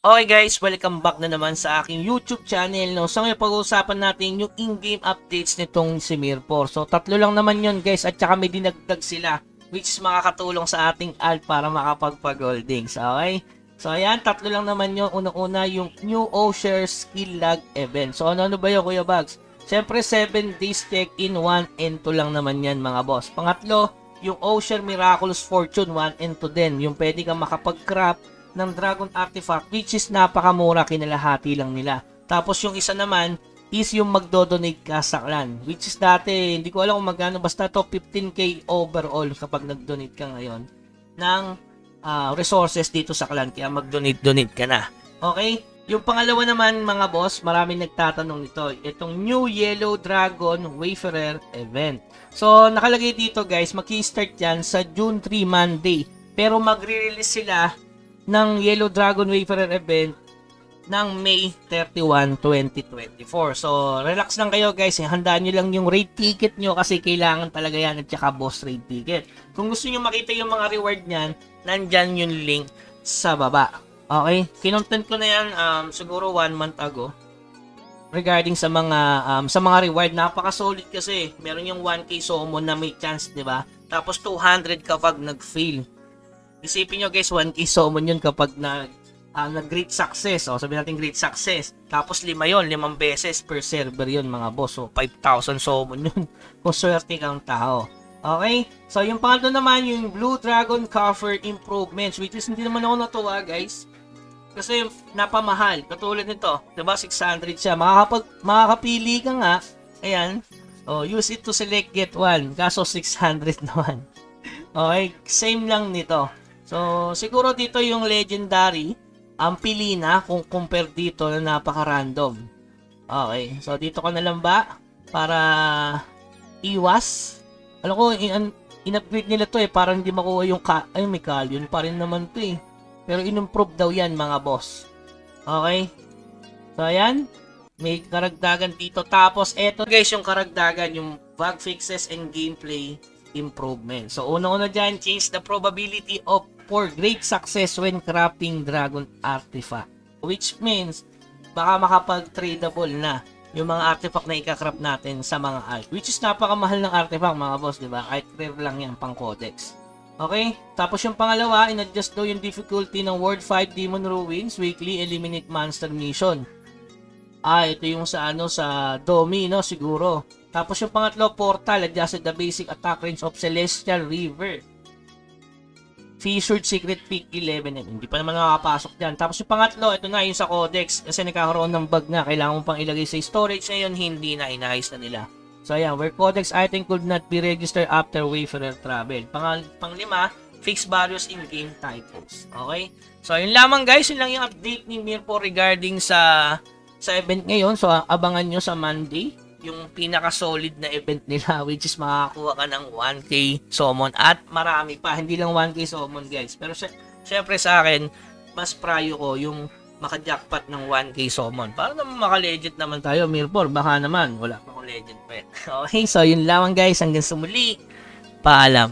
Okay guys, welcome back na naman sa aking YouTube channel. No? So ngayon pag-uusapan natin yung in-game updates nitong si Mirpor. So tatlo lang naman yun guys at saka may dinagdag sila which is makakatulong sa ating alt para makapagpa-goldings. Okay? So ayan, tatlo lang naman yun. Unang-una yung New Osher Skill Lag Event. So ano ba yun Kuya Bugs? Siyempre 7 days check-in, 1 and 2 lang naman yan mga boss. Pangatlo, yung Osher Miraculous Fortune 1 and 2 din. Yung pwede kang makapag-craft ng Dragon Artifact which is napakamura, kinalahati lang nila. Tapos yung isa naman is yung magdo-donate ka sa clan which is dati hindi ko alam kung magkano, basta to 15k overall kapag nag-donate ka ngayon ng resources dito sa clan, kaya mag-donate ka na. Okay? Yung pangalawa naman mga boss, maraming nagtatanong nito, itong New Yellow Dragon Wayfarer event. So nakalagay dito guys, maki-start yan sa June 3 Monday, pero magre-release sila ng Yellow Dragon Wayfarer event ng May 31, 2024. So, relax lang kayo guys. Handaan nyo lang yung raid ticket nyo kasi kailangan talaga yan at saka boss raid ticket. Kung gusto nyo makita yung mga reward nyan, nandyan yung link sa baba. Okay? Kinontent ko na yan siguro 1 month ago regarding sa mga reward. Napaka-solid kasi. Meron yung 1k summon na may chance, di ba? Tapos 200 kapag nag-fail. Isipin nyo guys, 1k summon yun kapag nag-great success. O, sabihin natin great success. Tapos 5 yun, 5 beses per server yun mga boss. So, 5,000 summon yun. Kung swerte kang tao. Okay? So, yung pangatlo naman, yung Blue Dragon Cover Improvements. Which is, hindi naman ako natuwa guys. Kasi napamahal. Katulad nito. Diba? 600 siya. Makakapili ka nga. Ayan. O, use it to select get one. Kaso 600 naman. Okay? Same lang nito. So, siguro dito yung legendary, ang pili na kung compare dito na napaka-random. Okay, so dito ka na lang ba para iwas? Alam ko, in-upgrade nila to para hindi makuha yung may Callion pa rin naman to Pero in-improve daw yan mga boss. Okay, so ayan, may karagdagan dito. Tapos, eto guys, yung karagdagan, yung bug fixes and gameplay improvement. So, una-una dyan, change the probability of for great success when crafting Dragon Artifact. Which means, baka makapag-tradable na yung mga artifact na ika-craft natin sa mga alt. Which is napakamahal ng artifact mga boss, di ba? Kahit rare lang yan pang codex. Okay? Tapos yung pangalawa, in-adjust daw yung difficulty ng World 5 Demon Ruins Weekly Eliminate Monster Mission. Ito yung sa sa Domi, no? Siguro. Tapos yung pangatlo, Portal, adjusted the basic attack range of Celestial River. Featured Secret Peak 11. Hindi pa naman nakakapasok dyan. Tapos yung pangatlo, ito na yung sa Codex. Kasi nagkakaroon ng bug na. Kailangan mo pang ilagay sa storage. Ngayon, hindi na. Inayos na nila. So, ayan. Where Codex item could not be registered after Wayfarer travel. Panglima, fix various in-game typos. Okay? So, yun lamang guys. Yun lang yung update ni Mirpor regarding sa event ngayon. So, abangan nyo sa Monday yung pinaka-solid na event nila, which is makakakuha ka ng 1k summon at marami pa, hindi lang 1k summon guys, pero syempre sa akin mas prayo ko yung maka-jackpot ng 1k summon para naman maka-legend naman tayo. Mirpor, baka naman wala pa akong legend pa. Okay, so yun lamang guys, hanggang sa muli, paalam.